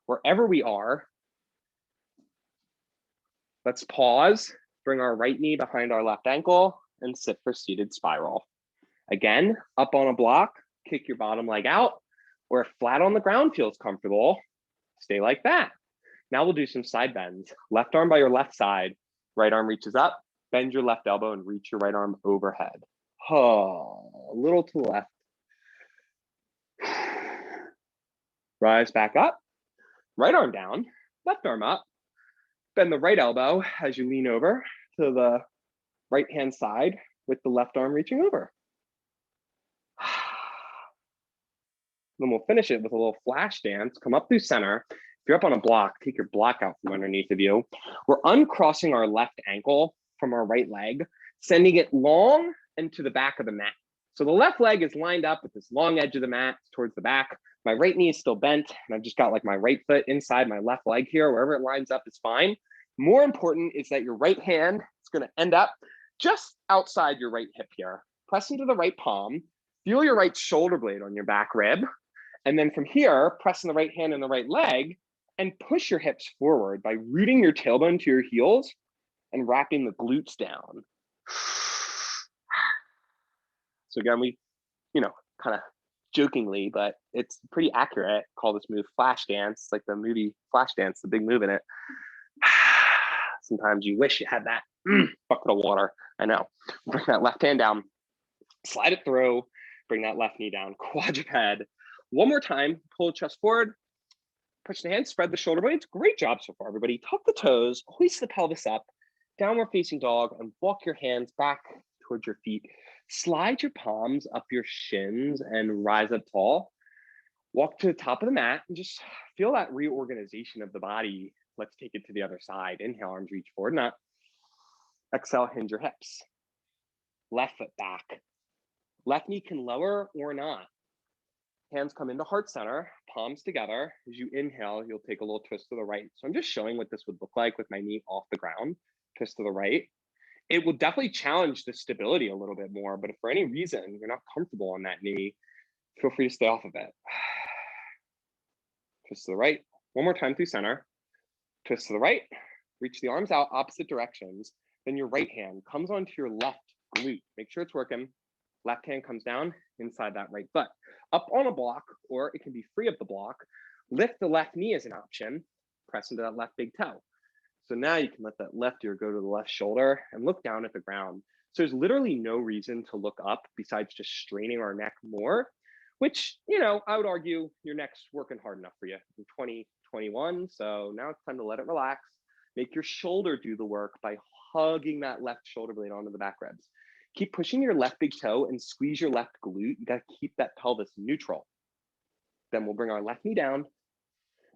Wherever we are, let's pause, bring our right knee behind our left ankle and sit for seated spiral. Again, up on a block, kick your bottom leg out, or if flat on the ground feels comfortable, stay like that. Now we'll do some side bends. Left arm by your left side, right arm reaches up, bend your left elbow and reach your right arm overhead. A little to the left. Rise back up, right arm down, left arm up, bend the right elbow as you lean over to the right hand side with the left arm reaching over. Then we'll finish it with a little flash dance. Come up through center. If you're up on a block, take your block out from underneath of you. We're uncrossing our left ankle from our right leg, sending it long and to the back of the mat. So the left leg is lined up with this long edge of the mat towards the back. My right knee is still bent, and I've just got like my right foot inside my left leg here. Wherever it lines up is fine. More important is that your right hand is going to end up just outside your right hip here. Press into the right palm. Feel your right shoulder blade on your back rib. And then from here, press in the right hand and the right leg and push your hips forward by rooting your tailbone to your heels and wrapping the glutes down. So again, we, kind of jokingly, but it's pretty accurate, call this move flash dance. It's like the movie Flash Dance, the big move in it. Sometimes you wish you had that bucket of water. I know. Bring that left hand down, slide it through, bring that left knee down, quadruped. One more time, pull the chest forward, push the hands, spread the shoulder blades. Great job so far, everybody. Tuck the toes, hoist the pelvis up, downward facing dog, and walk your hands back towards your feet. Slide your palms up your shins and rise up tall. Walk to the top of the mat and just feel that reorganization of the body. Let's take it to the other side. Inhale, arms reach forward, not. Exhale, hinge your hips. Left foot back. Left knee can lower or not. Hands come into heart center, palms together. As you inhale, you'll take a little twist to the right. So I'm just showing what this would look like with my knee off the ground. Twist to the right. It will definitely challenge the stability a little bit more, but if for any reason you're not comfortable on that knee, feel free to stay off of it. Twist to the right. One more time through center. Twist to the right. Reach the arms out opposite directions. Then your right hand comes onto your left glute. Make sure it's working. Left hand comes down inside that right foot. Up on a block, or it can be free of the block. Lift the left knee as an option. Press into that left big toe. So now you can let that left ear go to the left shoulder and look down at the ground. So there's literally no reason to look up besides just straining our neck more, which, you know, I would argue your neck's working hard enough for you in 2021. So now it's time to let it relax. Make your shoulder do the work by hugging that left shoulder blade onto the back ribs. Keep pushing your left big toe and squeeze your left glute. You got to keep that pelvis neutral. Then we'll bring our left knee down.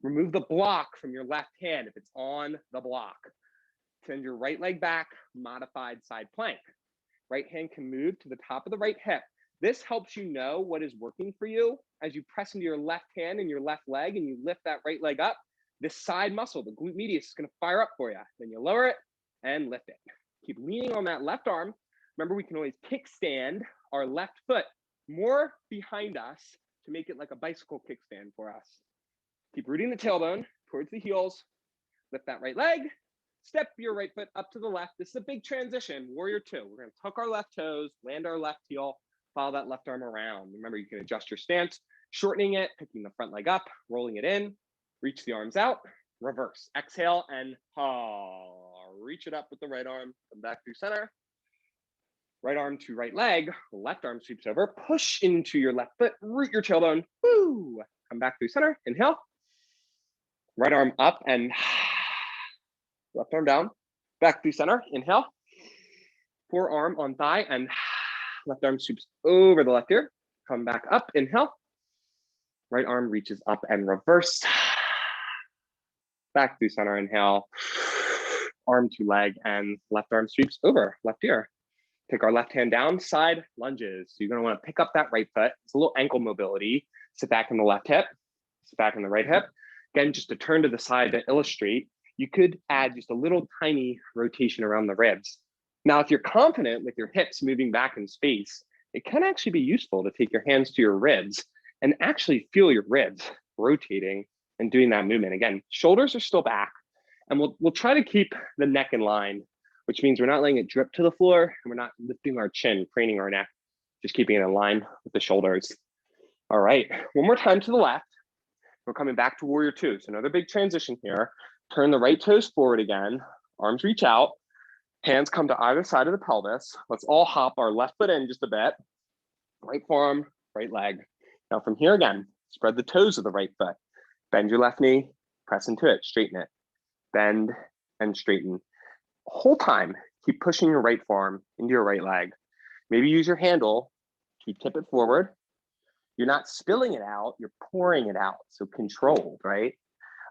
Remove the block from your left hand if it's on the block. Send your right leg back, modified side plank. Right hand can move to the top of the right hip. This helps you know what is working for you as you press into your left hand and your left leg and you lift that right leg up. This side muscle, the glute medius, is going to fire up for you. Then you lower it and lift it. Keep leaning on that left arm. Remember, we can always kickstand our left foot more behind us to make it like a bicycle kickstand for us. Keep rooting the tailbone towards the heels. Lift that right leg. Step your right foot up to the left. This is a big transition, warrior two. We're going to tuck our left toes, land our left heel, follow that left arm around. Remember, you can adjust your stance, shortening it, picking the front leg up, rolling it in, reach the arms out, reverse. Exhale and reach it up with the right arm, come back through center. Right arm to right leg, left arm sweeps over, push into your left foot, root your tailbone, woo, come back through center, inhale. Right arm up and left arm down, back through center, inhale. Forearm on thigh and left arm sweeps over the left ear, come back up, inhale. Right arm reaches up and reverse. Back through center, inhale. Arm to leg and left arm sweeps over left ear. Take our left hand down, side lunges. So you're going to want to pick up that right foot. It's a little ankle mobility. Sit back in the left hip, sit back in the right hip. Again, just to turn to the side to illustrate, you could add just a little tiny rotation around the ribs. Now, if you're confident with your hips moving back in space, it can actually be useful to take your hands to your ribs and actually feel your ribs rotating and doing that movement. Again, shoulders are still back, and we'll try to keep the neck in line, which means we're not letting it drip to the floor and we're not lifting our chin, craning our neck, just keeping it in line with the shoulders. All right, one more time to the left. We're coming back to warrior two. So another big transition here. Turn the right toes forward again. Arms reach out. Hands come to either side of the pelvis. Let's all hop our left foot in just a bit. Right forearm, right leg. Now from here again, spread the toes of the right foot. Bend your left knee, press into it, straighten it. Bend and straighten. Whole time, keep pushing your right forearm into your right leg. Maybe use your handle to tip it forward. You're not spilling it out, you're pouring it out. So controlled, right?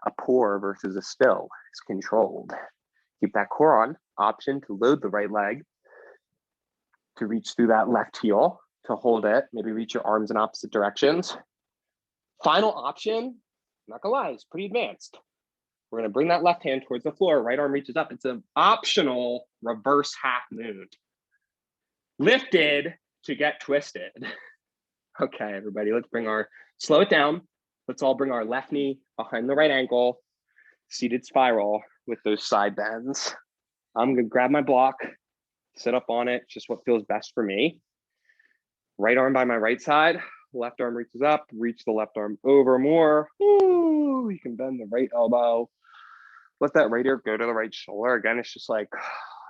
A pour versus a spill is controlled. Keep that core on. Option to load the right leg, to reach through that left heel, to hold it, maybe reach your arms in opposite directions. Final option, I'm not gonna lie, it's pretty advanced. We're gonna bring that left hand towards the floor, right arm reaches up. It's an optional reverse half moon. Lifted to get twisted. Okay, everybody, slow it down. Let's all bring our left knee behind the right ankle, seated spiral with those side bends. I'm gonna grab my block, sit up on it, just what feels best for me. Right arm by my right side, left arm reaches up, reach the left arm over more. Ooh, you can bend the right elbow. Let that right ear go to the right shoulder. Again, it's just like,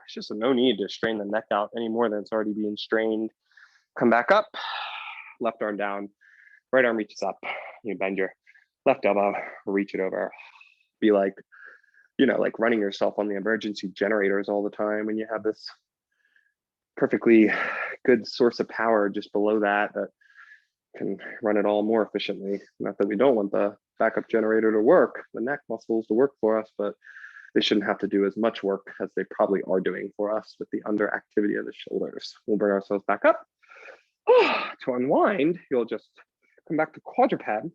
it's just no need to strain the neck out any more than it's already being strained. Come back up, left arm down, right arm reaches up. You bend your left elbow, reach it over. Be like, like running yourself on the emergency generators all the time when you have this perfectly good source of power just below that can run it all more efficiently. Not that we don't want the backup generator to work, the neck muscles to work for us, but they shouldn't have to do as much work as they probably are doing for us with the underactivity of the shoulders. We'll bring ourselves back up. To unwind, you'll just come back to quadruped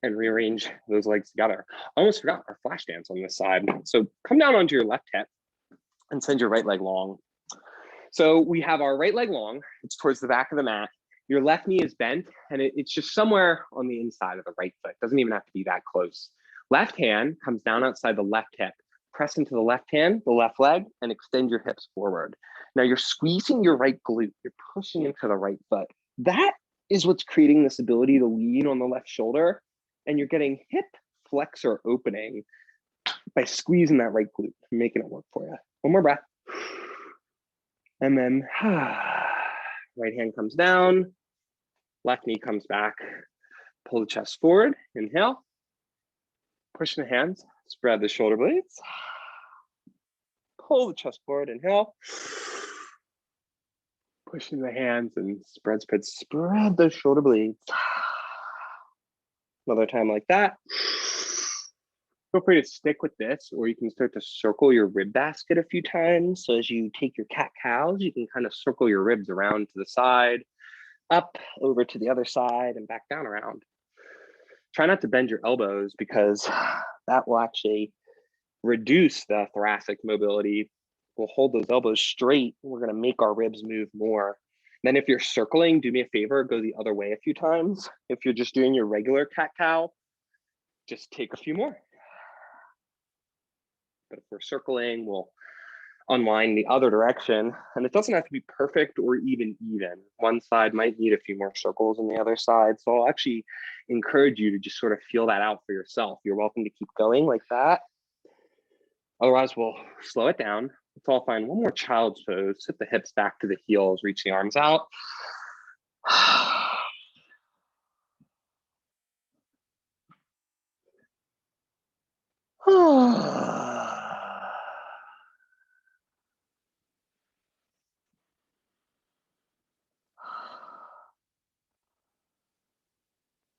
and rearrange those legs together. I almost forgot our flash dance on this side. So come down onto your left hip and send your right leg long. So we have our right leg long, it's towards the back of the mat. Your left knee is bent and it's just somewhere on the inside of the right foot. It doesn't even have to be that close. Left hand comes down outside the left hip. Press into the left hand, the left leg, and extend your hips forward. Now you're squeezing your right glute. You're pushing into the right foot. That is what's creating this ability to lean on the left shoulder. And you're getting hip flexor opening by squeezing that right glute, making it work for you. One more breath. And then right hand comes down, left knee comes back, pull the chest forward, inhale, push the hands, spread the shoulder blades, pull the chest forward, inhale, pushing the hands and spread those shoulder blades. Another time like that. Feel free to stick with this, or you can start to circle your rib basket a few times. So as you take your cat-cows, you can kind of circle your ribs around to the side, up, over to the other side, and back down around. Try not to bend your elbows because that will actually reduce the thoracic mobility. We'll hold those elbows straight. We're going to make our ribs move more. Then if you're circling, do me a favor, go the other way a few times. If you're just doing your regular cat-cow, just take a few more. But if we're circling, we'll unwind the other direction. And it doesn't have to be perfect or even. One side might need a few more circles than the other side. So I'll actually encourage you to just sort of feel that out for yourself. You're welcome to keep going like that. Otherwise, we'll slow it down. Let's all find one more child's pose. Sit the hips back to the heels, reach the arms out.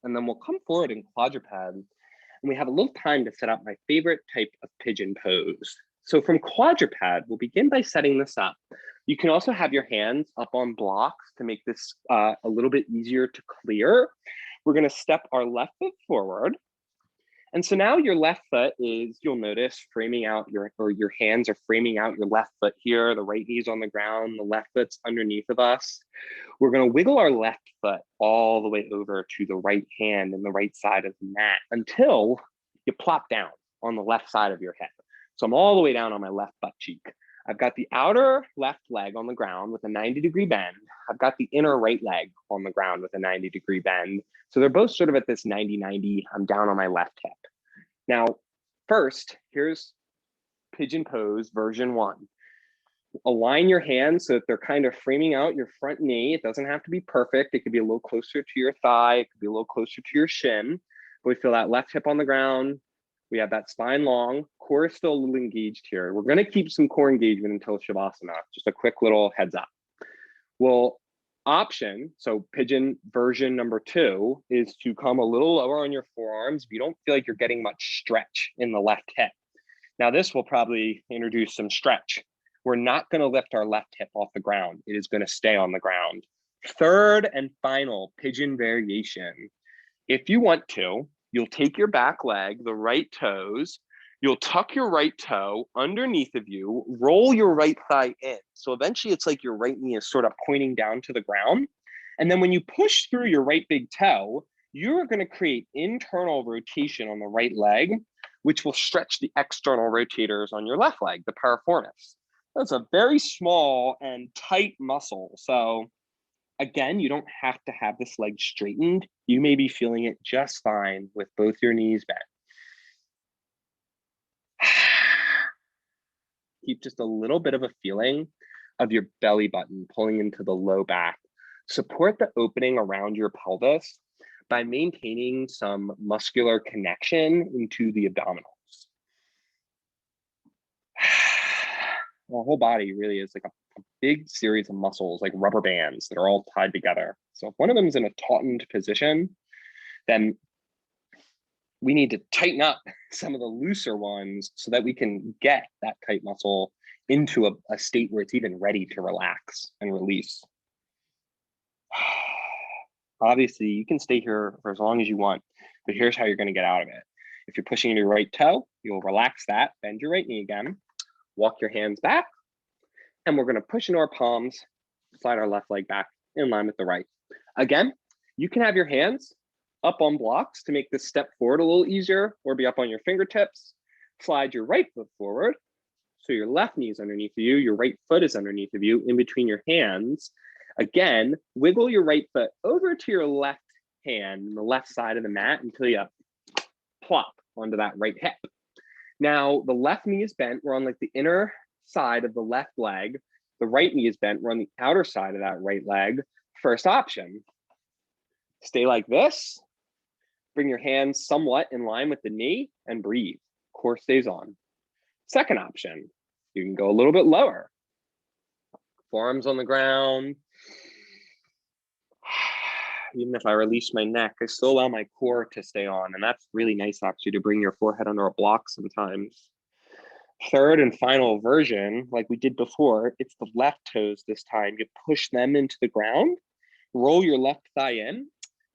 And then we'll come forward in quadruped, and we have a little time to set up my favorite type of pigeon pose. So from quadruped, we'll begin by setting this up. You can also have your hands up on blocks to make this a little bit easier to clear. We're going to step our left foot forward. And so now your left foot is, you'll notice, framing out your hands are framing out your left foot here. The right knee's on the ground, the left foot's underneath of us. We're going to wiggle our left foot all the way over to the right hand and the right side of the mat until you plop down on the left side of your hip. So I'm all the way down on my left butt cheek. I've got the outer left leg on the ground with a 90-degree bend. I've got the inner right leg on the ground with a 90-degree bend. So they're both sort of at this 90-90. I'm down on my left hip. Now, first, here's pigeon pose version 1. Align your hands so that they're kind of framing out your front knee. It doesn't have to be perfect. It could be a little closer to your thigh. It could be a little closer to your shin. But we feel that left hip on the ground. We have that spine long. Core is still a little engaged here. We're going to keep some core engagement until Shavasana. Just a quick little heads up. Well, option, so pigeon version number 2, is to come a little lower on your forearms if you don't feel like you're getting much stretch in the left hip. Now, this will probably introduce some stretch. We're not going to lift our left hip off the ground. It is going to stay on the ground. Third and final pigeon variation. If you want to, you'll take your back leg, the right toes, you'll tuck your right toe underneath of you, roll your right thigh in. So eventually it's like your right knee is sort of pointing down to the ground. And then when you push through your right big toe, you're going to create internal rotation on the right leg, which will stretch the external rotators on your left leg, the piriformis. That's a very small and tight muscle. So again, you don't have to have this leg straightened. You may be feeling it just fine with both your knees bent. keep just a little bit of a feeling of your belly button pulling into the low back. Support the opening around your pelvis by maintaining some muscular connection into the abdominals. Our whole body really is like a big series of muscles, like rubber bands that are all tied together. So if one of them is in a tautened position, then we need to tighten up some of the looser ones so that we can get that tight muscle into a state where it's even ready to relax and release. Obviously, you can stay here for as long as you want, but here's how you're going to get out of it. If you're pushing your right toe, you'll relax that, bend your right knee again, walk your hands back, and we're going to push into our palms, slide our left leg back in line with the right. Again, you can have your hands up on blocks to make this step forward a little easier, or be up on your fingertips. Slide your right foot forward, so your left knee is underneath of you, your right foot is underneath of you, in between your hands. Again, wiggle your right foot over to your left hand, the left side of the mat, until you plop onto that right hip. Now, the left knee is bent. We're on like the inner side of the left leg. The right knee is bent. We're on the outer side of that right leg. First option, stay like this. Bring your hands somewhat in line with the knee and breathe. Core stays on. Second option, you can go a little bit lower. Forearms on the ground. Even if I release my neck, I still allow my core to stay on. And that's really nice, actually, to bring your forehead under a block sometimes. Third and final version, like we did before, it's the left toes this time. You push them into the ground, roll your left thigh in.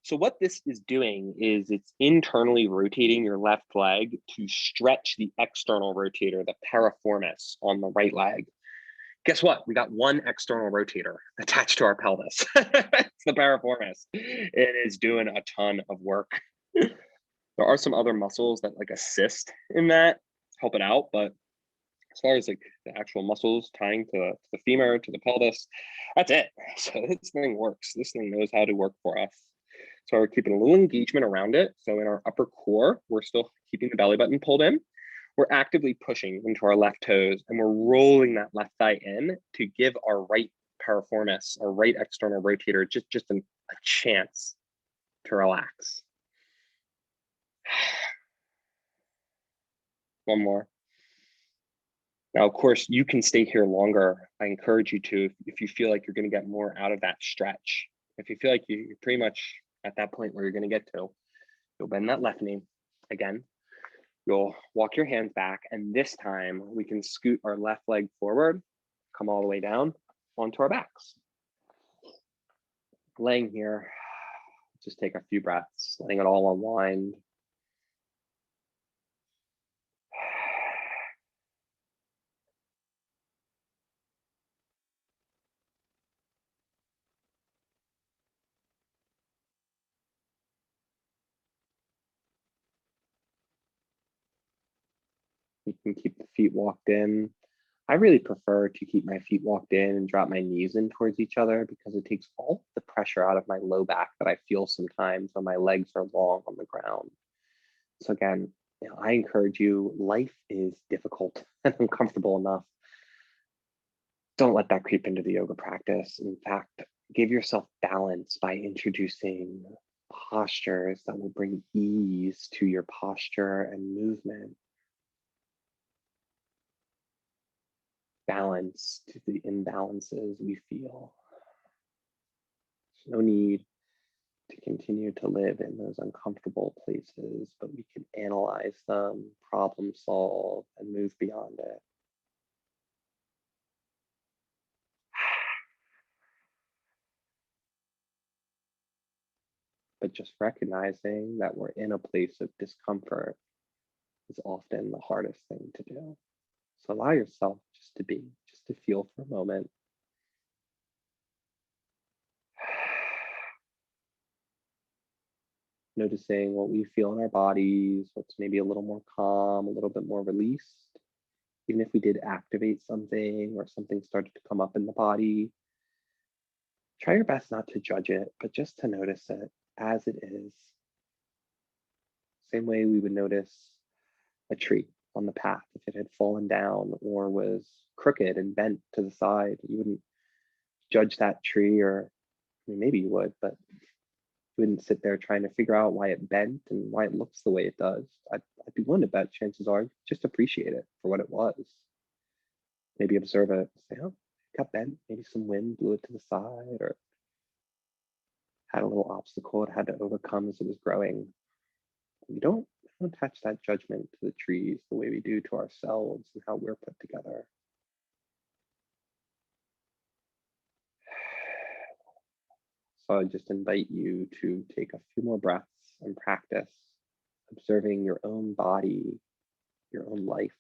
So what this is doing is it's internally rotating your left leg to stretch the external rotator, the piriformis on the right leg. Guess what? We got one external rotator attached to our pelvis. It's the piriformis. It is doing a ton of work. There are some other muscles that like assist in that, help it out, but as far as like the actual muscles tying to the femur, to the pelvis, that's it. So this thing works. This thing knows how to work for us. So we're keeping a little engagement around it. So in our upper core, we're still keeping the belly button pulled in. We're actively pushing into our left toes, and we're rolling that left thigh in to give our right piriformis, our right external rotator, just a chance to relax. One more. Now, of course, you can stay here longer. I encourage you to, if you feel like you're going to get more out of that stretch. If you feel like you're pretty much at that point where you're going to get to, you'll bend that left knee again. You'll walk your hands back, and this time we can scoot our left leg forward, come all the way down onto our backs. Laying here, just take a few breaths, letting it all unwind. You can keep the feet walked in. I really prefer to keep my feet walked in and drop my knees in towards each other, because it takes all the pressure out of my low back that I feel sometimes when my legs are long on the ground. So again, I encourage you, life is difficult and uncomfortable enough. Don't let that creep into the yoga practice. In fact, give yourself balance by introducing postures that will bring ease to your posture and movement. Balance to the imbalances we feel. There's no need to continue to live in those uncomfortable places, but we can analyze them, problem solve, and move beyond it. But just recognizing that we're in a place of discomfort is often the hardest thing to do. So allow yourself just to be, just to feel for a moment. Noticing what we feel in our bodies, what's maybe a little more calm, a little bit more released. Even if we did activate something or something started to come up in the body, try your best not to judge it, but just to notice it as it is. Same way we would notice a tree on the path. If it had fallen down or was crooked and bent to the side, you wouldn't judge that tree, or I mean, maybe you would, but you wouldn't sit there trying to figure out why it bent and why it looks the way it does. I'd be willing to bet chances are you just appreciate it for what it was. Maybe observe it, say, oh, it got bent, maybe some wind blew it to the side, or had a little obstacle it had to overcome as it was growing. We don't attach that judgment to the trees the way we do to ourselves and how we're put together. So I just invite you to take a few more breaths and practice observing your own body, your own life,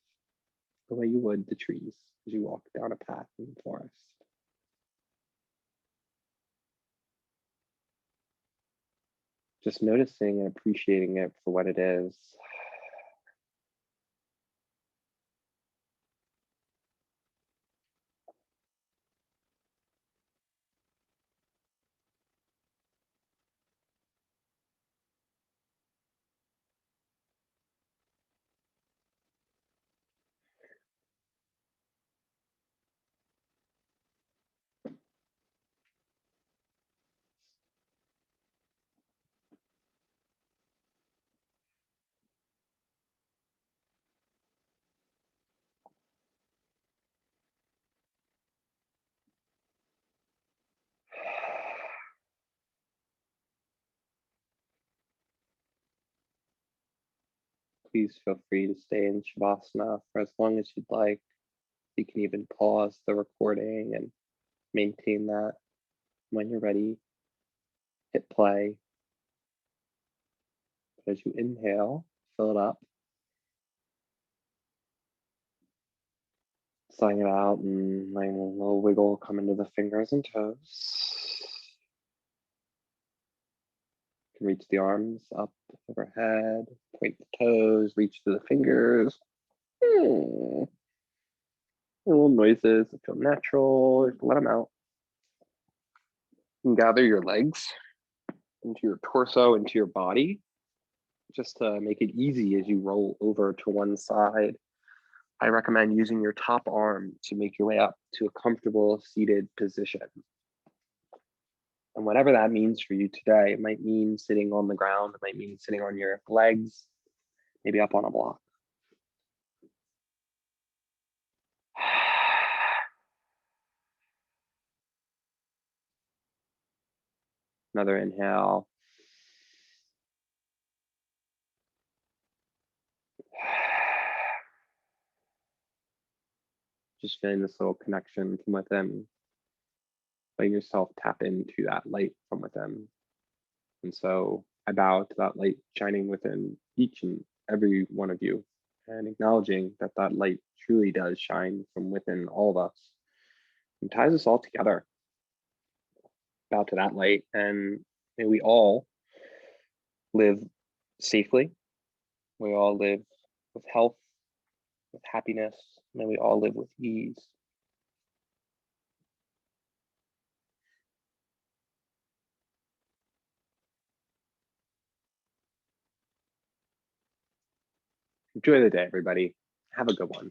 the way you would the trees as you walk down a path in the forest. Just noticing and appreciating it for what it is. Please feel free to stay in Shavasana for as long as you'd like. You can even pause the recording and maintain that. When you're ready, hit play. But as you inhale, fill it up, sighing it out, and letting a little wiggle come into the fingers and toes. You can reach the arms up overhead, point the toes, reach to the fingers. Little noises that feel natural, let them out. And gather your legs into your torso, into your body, just to make it easy as you roll over to one side. I recommend using your top arm to make your way up to a comfortable seated position. And whatever that means for you today, it might mean sitting on the ground, it might mean sitting on your legs, maybe up on a block. Another inhale. Just feeling this little connection from within. Letting yourself tap into that light from within. And so I bow to that light shining within each and every one of you, and acknowledging that that light truly does shine from within all of us and ties us all together. Bow to that light, and may we all live safely. We all live with health, with happiness. May we all live with ease. Enjoy the day, everybody. Have a good one.